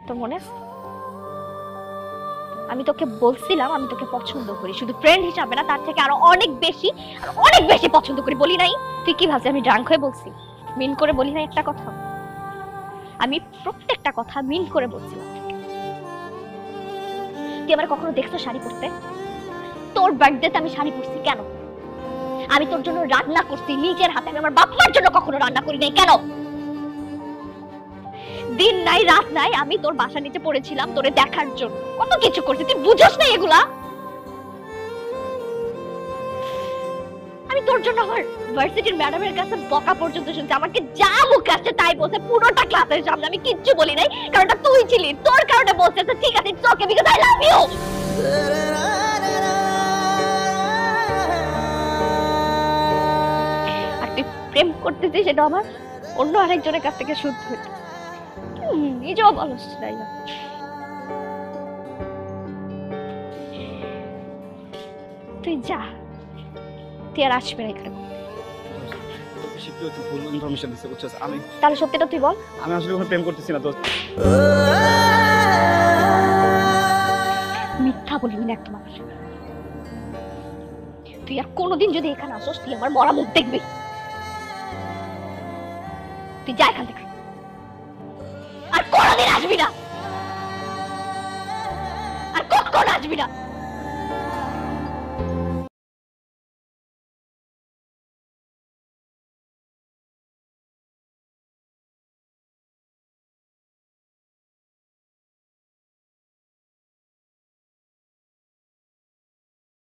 তোর মনে আছে? আমি তোকে বলছিলাম আমি তোকে পছন্দ করি, শুধু ফ্রেন্ড হিসাবে না, তার থেকে আরো অনেক বেশি, অনেক বেশি পছন্দ করি। বলি নাই? তুই কি ভাবছিস আমি ড্রাঙ্ক হয়ে বলছি? মিন করে বলি নাই একটা কথা? আমি প্রত্যেকটা কথা মিন করে বলছিলাম। তুই আমার কখনো দেখছো শাড়ি পরতে? তোর বার্থডেতে আমি শাড়ি পরছি কেন? আমি তোর জন্য রান্না করছি নিজের হাতে, আমি আমার বাপ মার জন্য কখনো রান্না করি নাই কেন? দিন নাই রাত নাই আমি তোর বাসা নিচে পড়েছিলাম তোরে দেখার জন্য, কত কিছু করছি, তুই বুঝছ না এগুলা? আমি তোর জন্য আমার ভার্সিটির ম্যাডামের কাছে বকা পর্যন্ত শুনছি, আমাকে যা মুখে আসছে তাই বলছে পুরোটা ক্লাসের সামনে, আমি কিচ্ছু বলি নাই, কারণ তুই ছিলি, তোর কারণে বলছে ঠিক আছে it's okay because I love you. আর তুই প্রেম করতেছিস সেটা আমার অন্য আরেকজনের কাছ থেকে শুনতে হচ্ছে, নিজেও বলস তাই না? তুই যা, তুই আর আসবি না এখানে। তাহলে সত্যিটা তুই বল। আমি আসলে কোনো প্রেম করতেছি না দোস্ত। মিথ্যা বলবি না একদম আমার। তুই আর কোনোদিন যদি এখানে আসোস তুই আমার মরা মুখ দেখবি। তুই যা এখান থেকে, আর কোনোদিন আসবি না, আর কখন আসবি না।